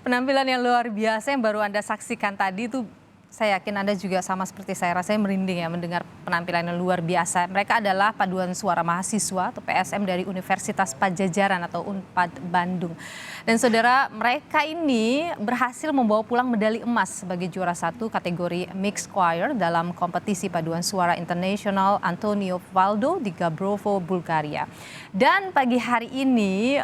penampilan yang luar biasa yang baru Anda saksikan tadi itu saya yakin Anda juga sama seperti saya, rasanya merinding ya mendengar penampilan yang luar biasa. Mereka adalah paduan suara mahasiswa atau PSM dari Universitas Padjadjaran atau Unpad Bandung. Dan saudara, mereka ini berhasil membawa pulang medali emas sebagai juara satu kategori Mixed Choir dalam kompetisi paduan suara internasional Antonio Valdo di Gabrovo, Bulgaria. Dan pagi hari ini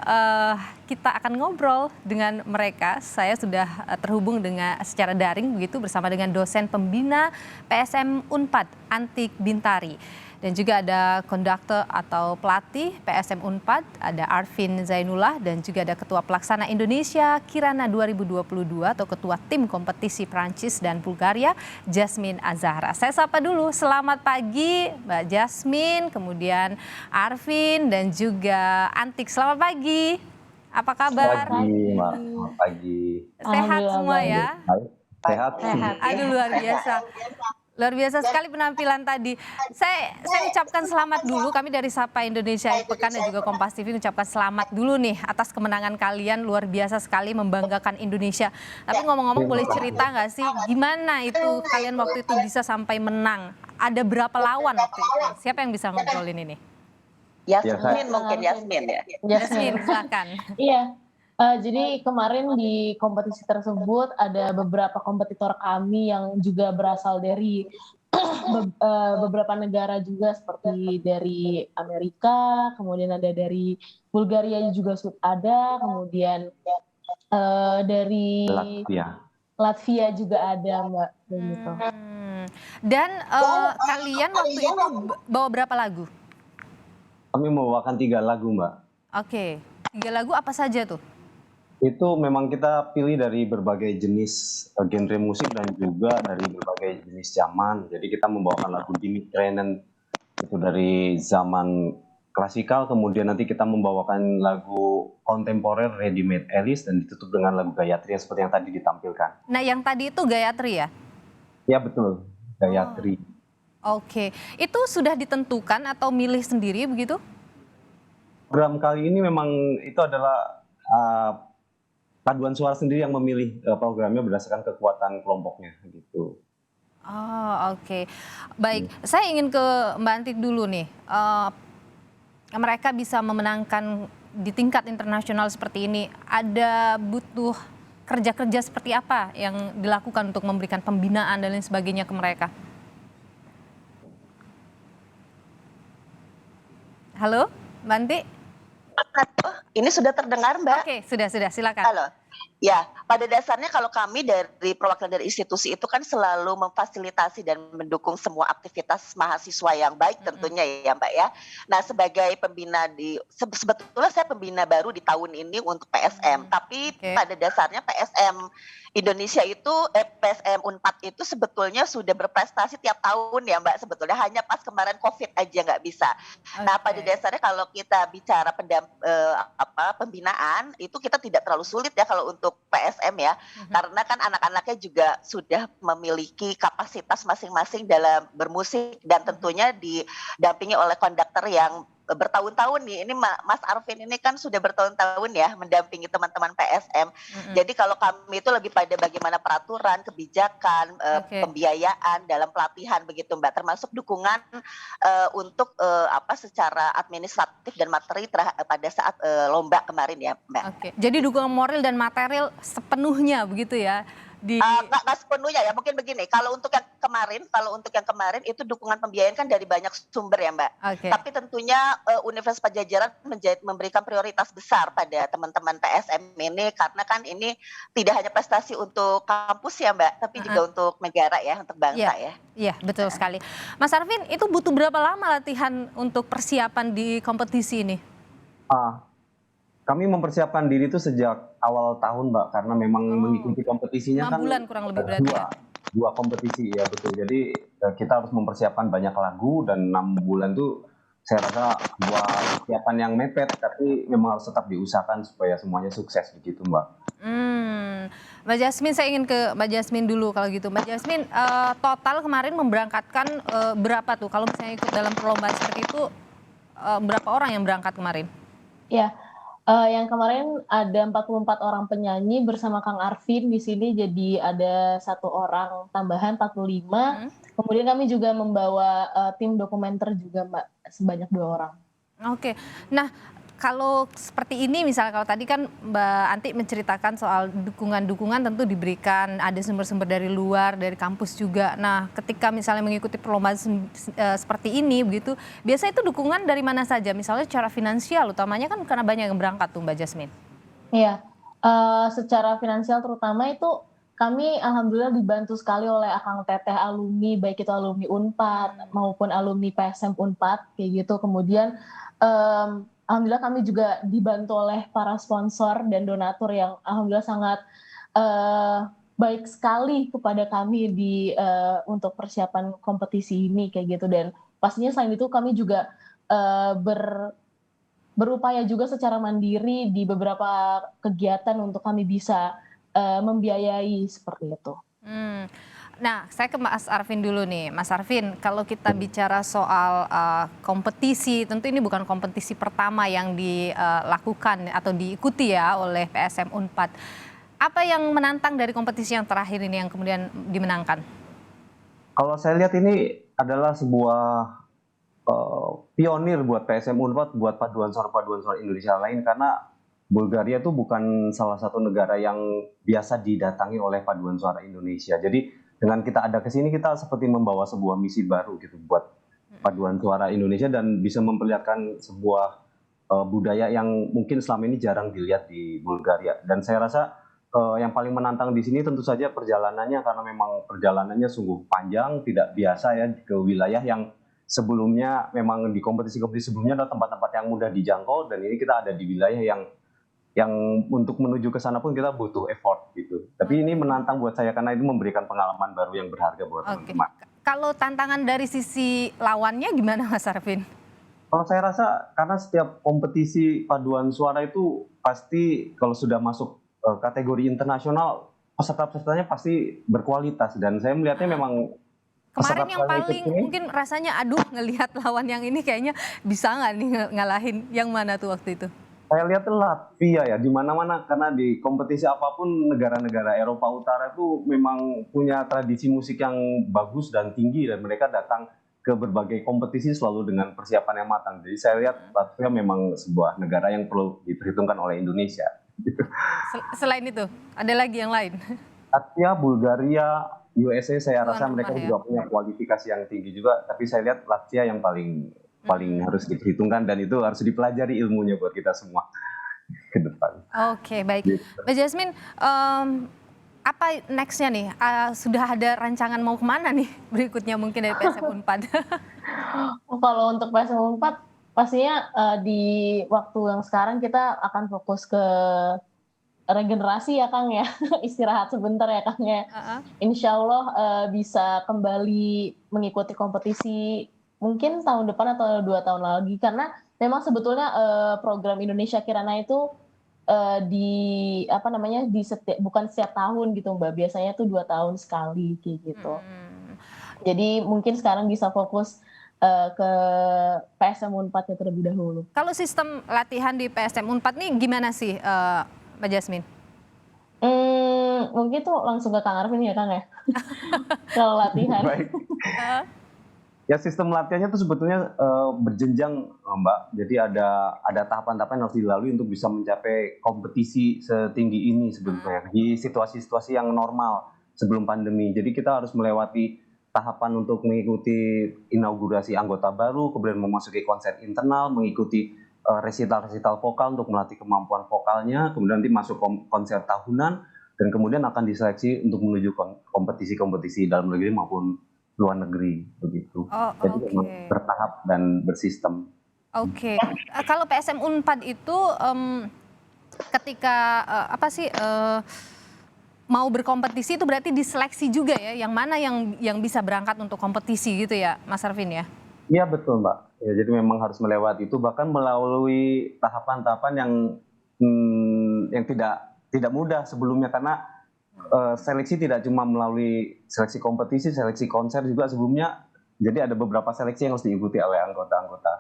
kita akan ngobrol dengan mereka. Saya sudah terhubung dengan secara daring begitu bersama dengan dosen pembina PSM Unpad Antik Bintari. Dan juga ada konduktor atau pelatih PSM Unpad, ada Arvin Zainullah, dan juga ada Ketua Pelaksana Indonesia Kirana 2022 atau Ketua Tim Kompetisi Prancis dan Bulgaria, Jasmine Azahra. Saya sapa dulu, selamat pagi Mbak Jasmine, kemudian Arvin dan juga Antik. Selamat pagi, apa kabar? Selamat pagi, Mbak. Selamat pagi. Sehat semua ya? Sehat. Aduh luar biasa. Luar biasa sekali penampilan tadi. Saya ucapkan selamat dulu. Kami dari Sapa Indonesia Pekan dan juga Kompas TV ucapkan selamat dulu nih atas kemenangan kalian. Luar biasa sekali membanggakan Indonesia. Tapi ngomong-ngomong boleh cerita nggak sih gimana itu kalian waktu itu bisa sampai menang? Ada berapa lawan waktu itu? Siapa yang bisa ngobrolin ini? Yasmin mungkin Yasmin ya. Yasmin silakan. Iya. Jadi kemarin di kompetisi tersebut ada beberapa kompetitor kami yang juga berasal dari beberapa negara juga seperti dari Amerika, kemudian ada dari Bulgaria juga ada, kemudian dari Latvia juga ada Mbak. Gitu. Dan kalian waktu itu bawa berapa lagu? Kami membawakan 3 lagu Mbak. Oke, 3 lagu apa saja tuh? Itu memang kita pilih dari berbagai jenis genre musik dan juga dari berbagai jenis zaman. Jadi kita membawakan lagu Dimi Trenen itu dari zaman klasikal, kemudian nanti kita membawakan lagu kontemporer Ready Made Alice dan ditutup dengan lagu Gayatri seperti yang tadi ditampilkan. Nah yang tadi itu Gayatri ya? Ya betul, Gayatri. Oke, itu sudah ditentukan atau milih sendiri begitu? Program kali ini memang itu adalah paduan suara sendiri yang memilih programnya berdasarkan kekuatan kelompoknya gitu. Oh oke. Baik, saya ingin ke Mbak Antik dulu nih. Mereka bisa memenangkan di tingkat internasional seperti ini, ada butuh kerja-kerja seperti apa yang dilakukan untuk memberikan pembinaan dan lain sebagainya ke mereka? Halo, Mbak Antik? Ini sudah terdengar Mbak? Oke, sudah, silakan. Halo. Ya, pada dasarnya kalau kami dari perwakilan dari institusi itu kan selalu memfasilitasi dan mendukung semua aktivitas mahasiswa yang baik tentunya ya Mbak ya. Nah sebagai pembina sebetulnya saya pembina baru di tahun ini untuk PSM, tapi pada dasarnya PSM Indonesia itu PSM Unpad itu sebetulnya sudah berprestasi tiap tahun ya Mbak, sebetulnya hanya pas kemarin COVID aja nggak bisa. Nah pada dasarnya kalau kita bicara pembinaan itu kita tidak terlalu sulit ya kalau untuk PSM ya, karena kan anak-anaknya juga sudah memiliki kapasitas masing-masing dalam bermusik dan tentunya didampingi oleh konduktor yang bertahun-tahun nih. Ini Mas Arvin ini kan sudah bertahun-tahun ya mendampingi teman-teman PSM. Jadi kalau kami itu lebih pada bagaimana peraturan, kebijakan, pembiayaan dalam pelatihan begitu Mbak, termasuk dukungan untuk secara administratif dan materi pada saat lomba kemarin ya Mbak. Oke. Jadi dukungan moral dan material sepenuhnya begitu ya? Nggak sepenuhnya ya, mungkin begini, kalau untuk yang kemarin itu dukungan pembiayaan kan dari banyak sumber ya Mbak. Tapi tentunya Universitas Padjadjaran memberikan prioritas besar pada teman-teman PSM ini karena kan ini tidak hanya prestasi untuk kampus ya Mbak, tapi juga untuk negara ya, untuk bangsa ya. Iya, betul sekali. Mas Arvin, itu butuh berapa lama latihan untuk persiapan di kompetisi ini? Kami mempersiapkan diri itu sejak awal tahun Mbak, karena memang mengikuti kompetisinya 5 bulan kurang lebih berarti ya? Dua kompetisi ya betul. Jadi kita harus mempersiapkan banyak lagu dan 6 bulan tuh saya rasa sebuah persiapan yang mepet, tapi memang harus tetap diusahakan supaya semuanya sukses begitu Mbak. Mbak Jasmine, saya ingin ke Mbak Jasmine dulu kalau gitu. Mbak Jasmine, total kemarin memberangkatkan berapa tuh? Kalau misalnya ikut dalam perlombaan seperti itu, berapa orang yang berangkat kemarin? Ya, Yang kemarin ada 44 orang penyanyi bersama Kang Arvin di sini, jadi ada 1 orang tambahan 45. Kemudian kami juga membawa, tim dokumenter juga Mbak, sebanyak 2 orang. Oke. Nah, kalau seperti ini misalnya kalau tadi kan Mbak Anti menceritakan soal dukungan-dukungan tentu diberikan, ada sumber-sumber dari luar, dari kampus juga. Nah, ketika misalnya mengikuti perlombaan seperti ini begitu, biasanya itu dukungan dari mana saja? Misalnya secara finansial utamanya kan karena banyak yang berangkat tuh Mbak Jasmine. Iya, secara finansial terutama itu kami alhamdulillah dibantu sekali oleh akang teteh alumni, baik itu alumni Unpad maupun alumni PSM Unpad kayak gitu. Kemudian, alhamdulillah kami juga dibantu oleh para sponsor dan donatur yang alhamdulillah sangat, baik sekali kepada kami untuk persiapan kompetisi ini kayak gitu. Dan pastinya selain itu kami juga, eee, ber berupaya juga secara mandiri di beberapa kegiatan untuk kami bisa, membiayai seperti itu. Hmm. Nah, saya ke Mas Arvin dulu nih. Mas Arvin, kalau kita bicara soal kompetisi, tentu ini bukan kompetisi pertama yang dilakukan atau diikuti ya oleh PSM Unpad. Apa yang menantang dari kompetisi yang terakhir ini yang kemudian dimenangkan? Kalau saya lihat ini adalah sebuah pionir buat PSM Unpad, buat paduan suara Indonesia lain, karena Bulgaria itu bukan salah satu negara yang biasa didatangi oleh paduan suara Indonesia. Jadi dengan kita ada ke sini, kita seperti membawa sebuah misi baru gitu buat paduan suara Indonesia dan bisa memperlihatkan sebuah budaya yang mungkin selama ini jarang dilihat di Bulgaria. Dan saya rasa yang paling menantang di sini tentu saja perjalanannya, karena memang perjalanannya sungguh panjang, tidak biasa ya, ke wilayah yang sebelumnya memang di kompetisi-kompetisi sebelumnya adalah tempat-tempat yang mudah dijangkau, dan ini kita ada di wilayah yang untuk menuju ke sana pun kita butuh effort gitu. Tapi ini menantang buat saya karena itu memberikan pengalaman baru yang berharga buat Oke. teman-teman. Kalau tantangan dari sisi lawannya gimana Mas Arvin? Kalau saya rasa karena setiap kompetisi paduan suara itu pasti kalau sudah masuk kategori internasional, peserta-pesertanya pasti berkualitas, dan saya melihatnya memang Kemarin peserta yang paling ikut paling ini. mungkin rasanya aduh ngelihat lawan yang ini kayaknya bisa nggak nih ngalahin, yang mana tuh waktu itu? Saya lihat tuh Latvia ya, di mana-mana, karena di kompetisi apapun negara-negara Eropa Utara itu memang punya tradisi musik yang bagus dan tinggi, dan mereka datang ke berbagai kompetisi selalu dengan persiapan yang matang. Jadi saya lihat Latvia memang sebuah negara yang perlu diperhitungkan oleh Indonesia. Selain itu, ada lagi yang lain? Latvia, Bulgaria, USA saya Tuan rasa mereka rumah ya? juga punya kualifikasi yang tinggi juga, tapi saya lihat Latvia yang paling harus diperhitungkan, dan itu harus dipelajari ilmunya buat kita semua ke depan. Oke, baik. Gitu. Mbak Jasmine, apa next-nya nih? Sudah ada rancangan mau kemana nih berikutnya mungkin dari PSM Unpad? Kalau untuk PSM Unpad pastinya, di waktu yang sekarang kita akan fokus ke regenerasi ya Kang ya, istirahat sebentar ya Kang ya. Heeh. Insyaallah, bisa kembali mengikuti kompetisi mungkin tahun depan atau 2 tahun lagi, karena memang sebetulnya, program Indonesia Kirana itu, bukan setiap tahun gitu Mbak, biasanya tuh 2 tahun sekali kayak gitu. Hmm. Jadi mungkin sekarang bisa fokus, ke PSM Unpad-nya terlebih dahulu. Kalau sistem latihan di PSM Unpad nih gimana sih, Mbak Jasmine? Mungkin tuh langsung ke Kang Arvin ya Kang ya? Kalau latihan. Baik. Heeh. Ya, sistem latihannya itu sebetulnya berjenjang, Mbak. Jadi ada tahapan-tahapan yang harus dilalui untuk bisa mencapai kompetisi setinggi ini sebetulnya di situasi-situasi yang normal sebelum pandemi. Jadi kita harus melewati tahapan untuk mengikuti inaugurasi anggota baru, kemudian memasuki konser internal, mengikuti resital-resital vokal untuk melatih kemampuan vokalnya, kemudian nanti masuk konser tahunan, dan kemudian akan diseleksi untuk menuju kompetisi-kompetisi dalam negeri maupun luar negeri begitu. Oh, Jadi memang oke. bertahap dan bersistem. Oke. Kalau PSM Unpad itu ketika mau berkompetisi itu berarti diseleksi juga ya, yang mana yang bisa berangkat untuk kompetisi gitu ya, Mas Arvin ya? Iya betul Mbak. Ya, jadi memang harus melewati itu, bahkan melalui tahapan-tahapan yang tidak mudah sebelumnya, karena seleksi tidak cuma melalui seleksi kompetisi, seleksi konser juga sebelumnya. Jadi ada beberapa seleksi yang harus diikuti oleh anggota-anggota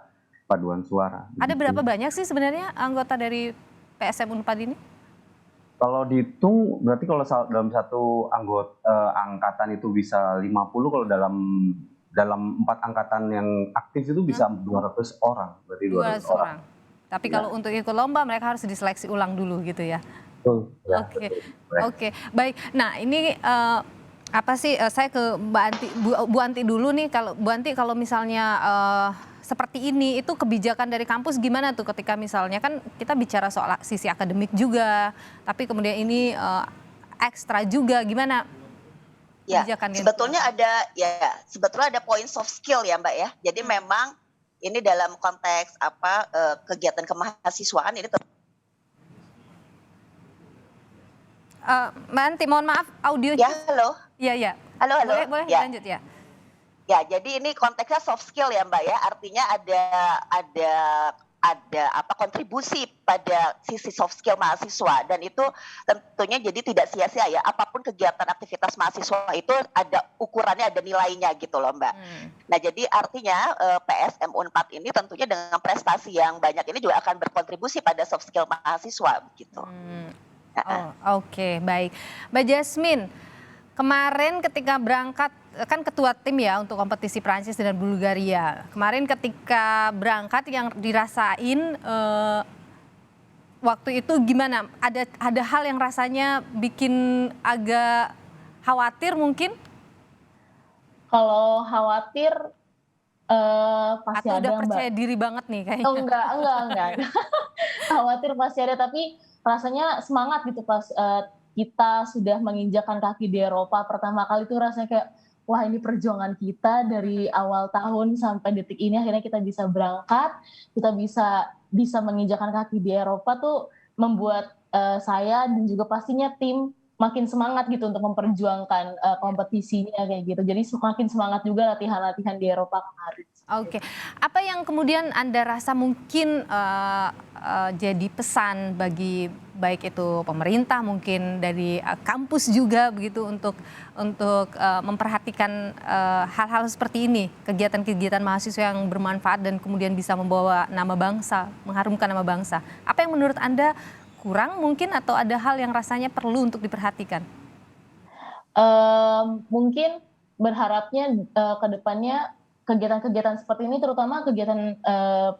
paduan suara. Ada Gitu. berapa banyak sih sebenarnya anggota dari PSM Unpad ini? Kalau dihitung berarti kalau dalam satu angkatan itu bisa 50, kalau dalam 4 angkatan yang aktif itu bisa 200 orang, berarti 200 200 orang. orang. Tapi Ya. kalau untuk ikut lomba mereka harus diseleksi ulang dulu gitu ya. Betul. Ya, Oke, betul. oke, baik. Nah ini apa sih? Saya ke Mbak Anti, Bu Anti dulu nih. Kalau Bu Anti, kalau misalnya seperti ini, itu kebijakan dari kampus gimana tuh? Ketika misalnya kan kita bicara soal sisi akademik juga, tapi kemudian ini ekstra juga, gimana Ya, kebijakan yang sebetulnya ada point soft skill ya Mbak ya. Jadi memang ini dalam konteks kegiatan kemahasiswaan ini Mbak Anti, mohon maaf audionya. ya, halo. Iya. Halo. Boleh Ya. lanjut ya. Ya, jadi ini konteksnya soft skill ya Mbak ya. Artinya ada kontribusi pada sisi soft skill mahasiswa, dan itu tentunya jadi tidak sia-sia ya. Apapun kegiatan aktivitas mahasiswa itu ada ukurannya, ada nilainya gitu loh Mbak. Nah, jadi artinya PSM Unpad ini tentunya dengan prestasi yang banyak ini juga akan berkontribusi pada soft skill mahasiswa begitu. Oke, baik. Mbak Jasmine, kemarin ketika berangkat, kan ketua tim ya untuk kompetisi Prancis dan Bulgaria. Kemarin ketika berangkat yang dirasain waktu itu gimana? Ada hal yang rasanya bikin agak khawatir mungkin? Kalau khawatir pasti Atau ada, udah Mbak. percaya diri banget nih kayaknya? Oh, enggak. Khawatir pasti ada, tapi rasanya semangat gitu pas kita sudah menginjakkan kaki di Eropa pertama kali, tuh rasanya kayak wah, ini perjuangan kita dari awal tahun sampai detik ini akhirnya kita bisa berangkat, kita bisa menginjakkan kaki di Eropa, tuh membuat saya dan juga pastinya tim makin semangat gitu untuk memperjuangkan kompetisinya kayak gitu. Jadi semakin semangat juga latihan-latihan di Eropa kemarin. Oke, apa yang kemudian Anda rasa mungkin jadi pesan bagi baik itu pemerintah, mungkin dari kampus juga begitu, untuk memperhatikan hal-hal seperti ini, kegiatan-kegiatan mahasiswa yang bermanfaat dan kemudian bisa membawa nama bangsa, mengharumkan nama bangsa. Apa yang menurut Anda kurang mungkin, atau ada hal yang rasanya perlu untuk diperhatikan? Mungkin berharapnya ke depannya kegiatan-kegiatan seperti ini, terutama kegiatan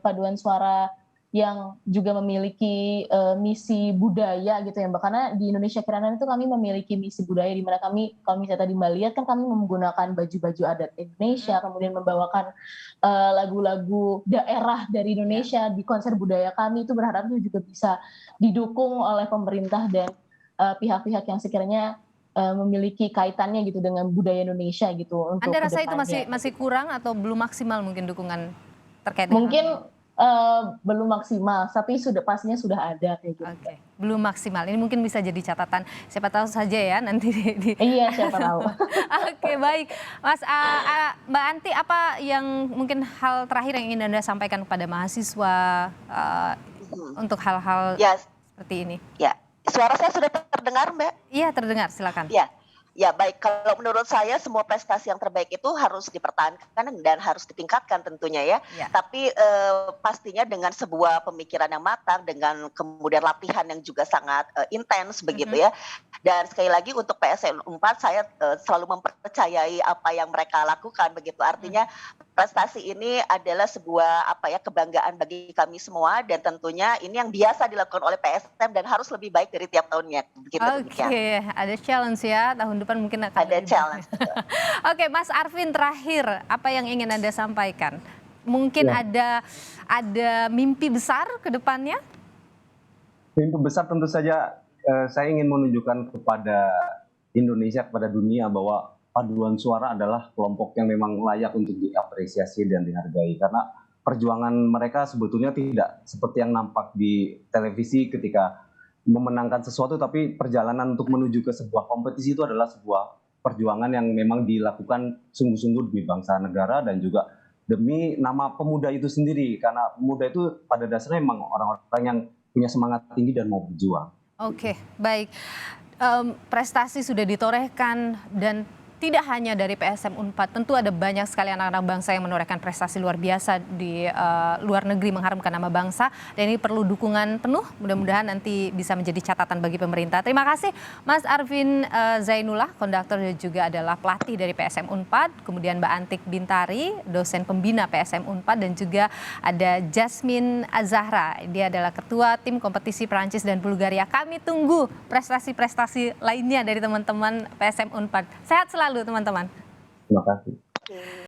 paduan suara yang juga memiliki misi budaya gitu ya Mbak. Karena di Indonesia Keranan itu kami memiliki misi budaya, di mana kami, kalau misalnya tadi Mbak lihat kan, kami menggunakan baju-baju adat Indonesia, kemudian membawakan lagu-lagu daerah dari Indonesia di konser budaya kami. Itu berharapnya juga bisa didukung oleh pemerintah dan pihak-pihak yang sekiranya memiliki kaitannya gitu dengan budaya Indonesia gitu. Untuk Anda rasa itu kedepannya masih kurang atau belum maksimal mungkin dukungan terkait dengan mungkin belum maksimal, tapi pastinya sudah ada kayak gitu. Oke, belum maksimal. Ini mungkin bisa jadi catatan. Siapa tahu saja ya nanti Iya, siapa tahu. Oke, baik. Mas Mbak Anti, apa yang mungkin hal terakhir yang ingin Anda sampaikan kepada mahasiswa untuk hal-hal seperti ini? Ya, suara saya sudah terdengar Mbak? Iya, terdengar, silakan. Ya, baik. Kalau menurut saya semua prestasi yang terbaik itu harus dipertahankan dan harus ditingkatkan tentunya ya. Tapi pastinya dengan sebuah pemikiran yang matang, dengan kemudian latihan yang juga sangat intens begitu ya. Dan sekali lagi untuk PSM Unpad, saya selalu mempercayai apa yang mereka lakukan begitu. Artinya prestasi ini adalah sebuah kebanggaan bagi kami semua, dan tentunya ini yang biasa dilakukan oleh PSM dan harus lebih baik dari tiap tahunnya. Oke, ada challenge ya, tahun depan mungkin akan ada challenge. Oke, Mas Arvin, terakhir apa yang ingin Anda sampaikan? Mungkin ada mimpi besar ke depannya? Mimpi besar tentu saja saya ingin menunjukkan kepada Indonesia, kepada dunia, bahwa paduan suara adalah kelompok yang memang layak untuk diapresiasi dan dihargai, karena perjuangan mereka sebetulnya tidak seperti yang nampak di televisi ketika memenangkan sesuatu, tapi perjalanan untuk menuju ke sebuah kompetisi itu adalah sebuah perjuangan yang memang dilakukan sungguh-sungguh demi bangsa negara dan juga demi nama pemuda itu sendiri, karena pemuda itu pada dasarnya memang orang-orang yang punya semangat tinggi dan mau berjuang. Oke, baik. Prestasi sudah ditorehkan dan tidak hanya dari PSM Unpad, tentu ada banyak sekali anak-anak bangsa yang menorehkan prestasi luar biasa di luar negeri mengharumkan nama bangsa, dan ini perlu dukungan penuh. Mudah-mudahan nanti bisa menjadi catatan bagi pemerintah. Terima kasih Mas Arvin Zainullah, konduktor dan juga adalah pelatih dari PSM Unpad, kemudian Mbak Antik Bintari, dosen pembina PSM Unpad, dan juga ada Jasmine Azahra, dia adalah ketua tim kompetisi Perancis dan Bulgaria. Kami tunggu prestasi-prestasi lainnya dari teman-teman PSM Unpad. Sehat selalu teman-teman. Terima kasih.